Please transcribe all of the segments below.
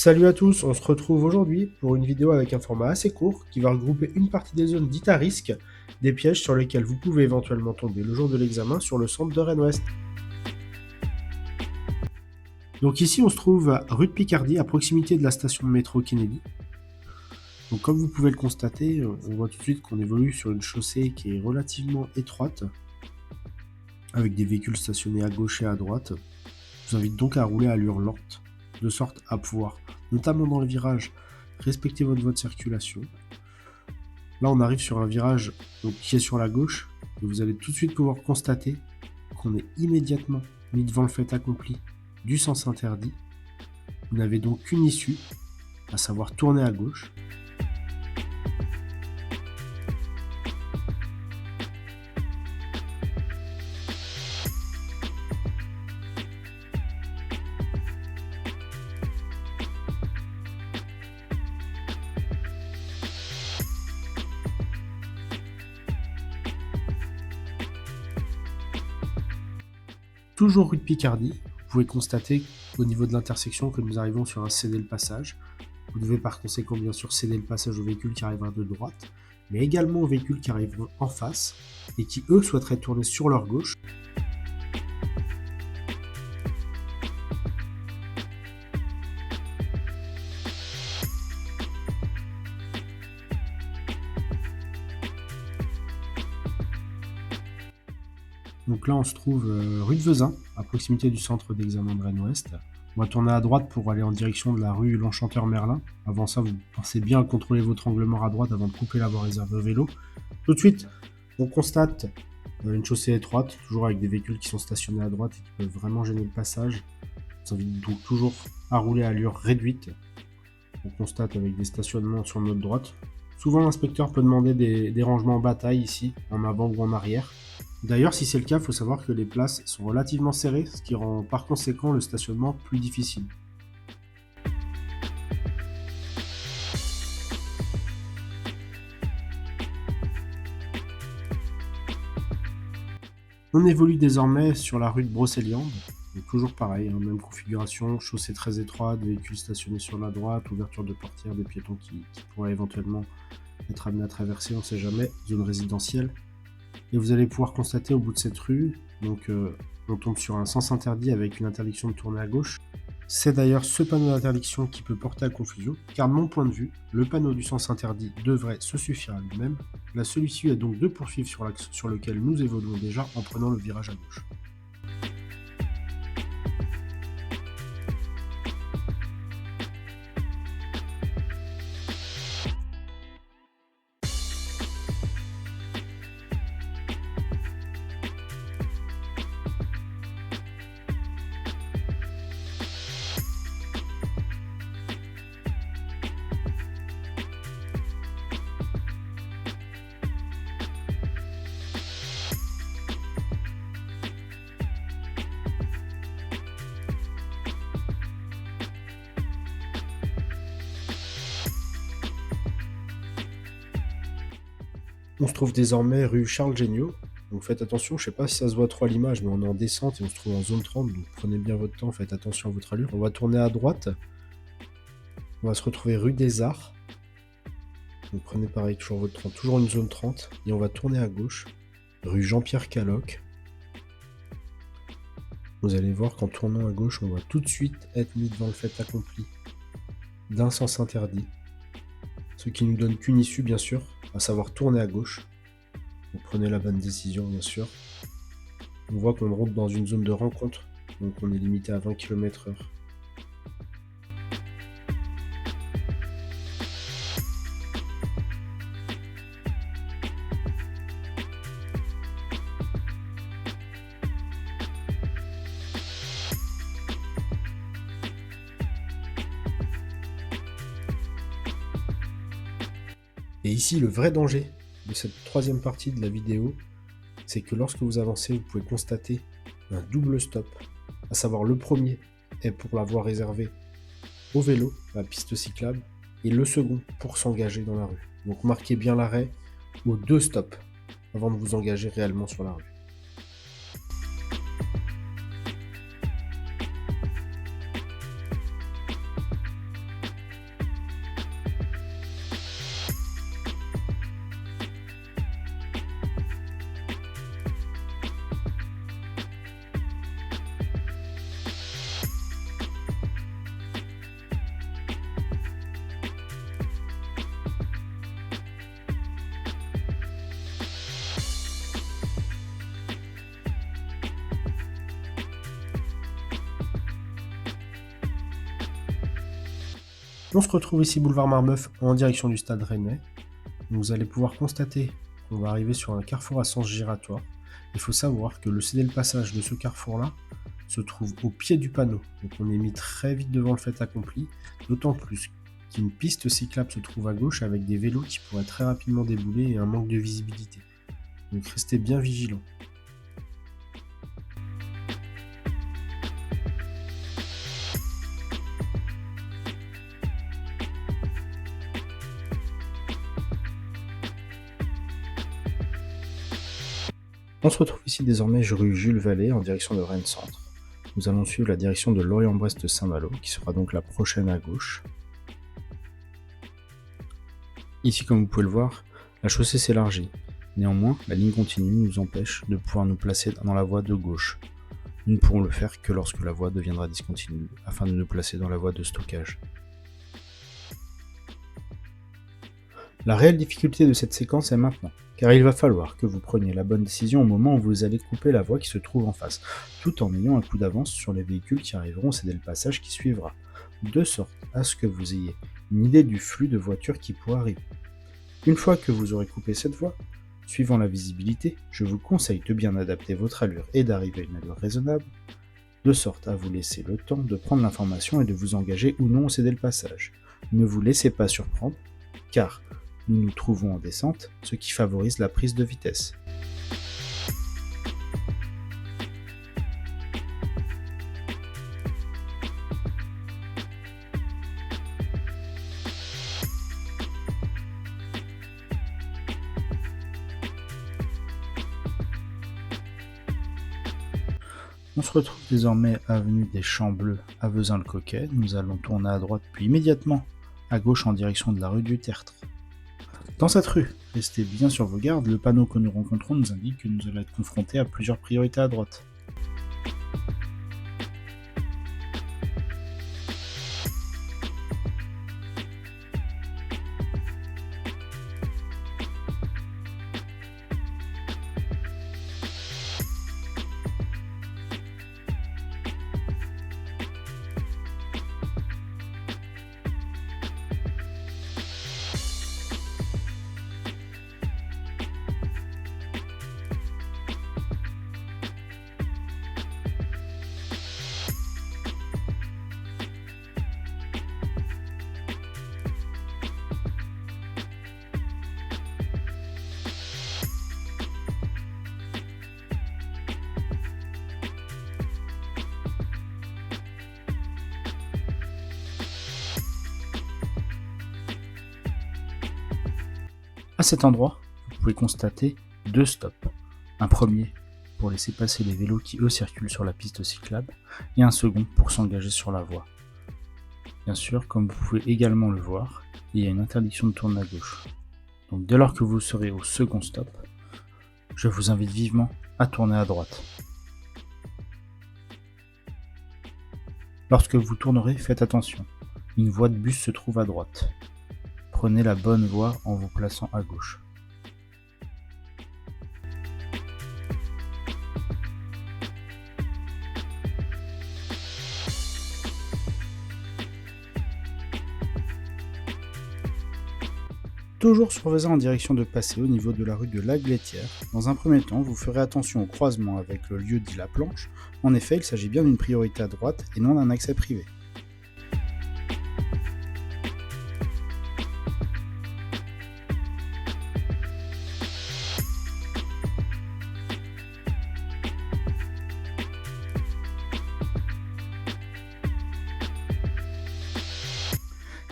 Salut à tous, on se retrouve aujourd'hui pour une vidéo avec un format assez court qui va regrouper une partie des zones dites à risque, des pièges sur lesquels vous pouvez éventuellement tomber le jour de l'examen sur le centre de Rennes-Ouest. Donc ici on se trouve à rue de Picardie, à proximité de la station de métro Kennedy. Donc comme vous pouvez le constater, on voit tout de suite qu'on évolue sur une chaussée qui est relativement étroite, avec des véhicules stationnés à gauche et à droite. Je vous invite donc à rouler à allure lente, de sorte à pouvoir, notamment dans le virage, respecter votre voie de circulation. Là, on arrive sur un virage qui est sur la gauche, et vous allez tout de suite pouvoir constater qu'on est immédiatement mis devant le fait accompli du sens interdit. Vous n'avez donc qu'une issue, à savoir tourner à gauche. Toujours rue de Picardie, vous pouvez constater au niveau de l'intersection que nous arrivons sur un céder le passage. Vous devez par conséquent bien sûr céder le passage aux véhicules qui arrivent de droite, mais également aux véhicules qui arriveront en face et qui eux souhaiteraient tourner sur leur gauche. Donc là, on se trouve rue de Vezin, à proximité du centre d'examen de Rennes-Ouest. On va tourner à droite pour aller en direction de la rue L'Enchanteur Merlin. Avant ça, vous pensez bien à contrôler votre angle mort à droite avant de couper la voie réservée au vélo. Tout de suite, on constate une chaussée étroite, toujours avec des véhicules qui sont stationnés à droite et qui peuvent vraiment gêner le passage. Je vous invite donc toujours à rouler à allure réduite. On constate avec des stationnements sur notre droite. Souvent, l'inspecteur peut demander des rangements en bataille ici, en avant ou en arrière. D'ailleurs, si c'est le cas, il faut savoir que les places sont relativement serrées, ce qui rend par conséquent le stationnement plus difficile. On évolue désormais sur la rue de Brocéliande, donc toujours pareil, même configuration, chaussée très étroite, véhicules stationnés sur la droite, ouverture de portière, des piétons qui pourraient éventuellement être amenés à traverser, on ne sait jamais, zone résidentielle. Et vous allez pouvoir constater au bout de cette rue, on tombe sur un sens interdit avec une interdiction de tourner à gauche. C'est d'ailleurs ce panneau d'interdiction qui peut porter à confusion, car de mon point de vue, le panneau du sens interdit devrait se suffire à lui-même. La solution est donc de poursuivre sur l'axe sur lequel nous évoluons déjà en prenant le virage à gauche. On se trouve désormais rue Charles Géniaux, donc faites attention, je sais pas si ça se voit trop à l'image, mais on est en descente et on se trouve en zone 30, donc prenez bien votre temps, faites attention à votre allure. On va tourner à droite, on va se retrouver rue des Arts, donc prenez pareil toujours votre 30, toujours une zone 30, et on va tourner à gauche, rue Jean-Pierre Caloc. Vous allez voir qu'en tournant à gauche, on va tout de suite être mis devant le fait accompli d'un sens interdit, ce qui nous donne qu'une issue bien sûr, à savoir tourner à gauche. Vous prenez la bonne décision bien sûr. On voit qu'on roule dans une zone de rencontre, donc on est limité à 20 km/h. Et ici, le vrai danger de cette troisième partie de la vidéo, c'est que lorsque vous avancez, vous pouvez constater un double stop, à savoir le premier est pour la voie réservée au vélo, la piste cyclable, et le second pour s'engager dans la rue. Donc marquez bien l'arrêt aux 2 stops avant de vous engager réellement sur la rue. On se retrouve ici boulevard Marbeuf en direction du stade rennais. Vous allez pouvoir constater qu'on va arriver sur un carrefour à sens giratoire. Il faut savoir que le cédé le passage de ce carrefour-là se trouve au pied du panneau. Donc on est mis très vite devant le fait accompli, d'autant plus qu'une piste cyclable se trouve à gauche avec des vélos qui pourraient très rapidement débouler et un manque de visibilité. Donc restez bien vigilants. On se retrouve ici désormais rue Jules Vallée en direction de Rennes Centre. Nous allons suivre la direction de Lorient-Brest-Saint-Malo qui sera donc la prochaine à gauche. Ici, comme vous pouvez le voir, la chaussée s'élargit. Néanmoins, la ligne continue nous empêche de pouvoir nous placer dans la voie de gauche. Nous ne pourrons le faire que lorsque la voie deviendra discontinue, afin de nous placer dans la voie de stockage. La réelle difficulté de cette séquence est maintenant, car il va falloir que vous preniez la bonne décision au moment où vous allez couper la voie qui se trouve en face, tout en ayant un coup d'avance sur les véhicules qui arriveront céder le passage qui suivra, de sorte à ce que vous ayez une idée du flux de voitures qui pourra arriver. Une fois que vous aurez coupé cette voie, suivant la visibilité, je vous conseille de bien adapter votre allure et d'arriver à une allure raisonnable, de sorte à vous laisser le temps de prendre l'information et de vous engager ou non au céder le passage. Ne vous laissez pas surprendre, car nous nous trouvons en descente, ce qui favorise la prise de vitesse. On se retrouve désormais avenue des Champs Bleus à Vezin-le-Coquet. Nous allons tourner à droite puis immédiatement à gauche en direction de la rue du Tertre. Dans cette rue, restez bien sur vos gardes, le panneau que nous rencontrons nous indique que nous allons être confrontés à plusieurs priorités à droite. À cet endroit, vous pouvez constater deux stops. Un premier pour laisser passer les vélos qui eux circulent sur la piste cyclable et un second pour s'engager sur la voie. Bien sûr, comme vous pouvez également le voir, il y a une interdiction de tourner à gauche. Donc dès lors que vous serez au second stop, je vous invite vivement à tourner à droite. Lorsque vous tournerez, faites attention. Une voie de bus se trouve à droite. Prenez la bonne voie en vous plaçant à gauche. Toujours sur Vezin en direction de Passé au niveau de la rue de la Glétière. Dans un premier temps, vous ferez attention au croisement avec le lieu dit la Planche. En effet, il s'agit bien d'une priorité à droite et non d'un accès privé.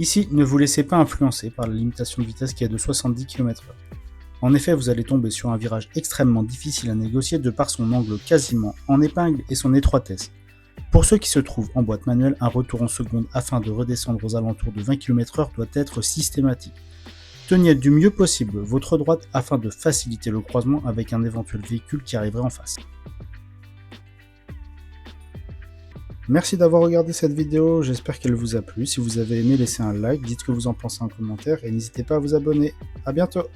Ici, ne vous laissez pas influencer par la limitation de vitesse qui est de 70 km/h. En effet, vous allez tomber sur un virage extrêmement difficile à négocier de par son angle quasiment en épingle et son étroitesse. Pour ceux qui se trouvent en boîte manuelle, un retour en seconde afin de redescendre aux alentours de 20 km/h doit être systématique. Tenez du mieux possible votre droite afin de faciliter le croisement avec un éventuel véhicule qui arriverait en face. Merci d'avoir regardé cette vidéo, j'espère qu'elle vous a plu. Si vous avez aimé, laissez un like, dites ce que vous en pensez en commentaire et n'hésitez pas à vous abonner. A bientôt!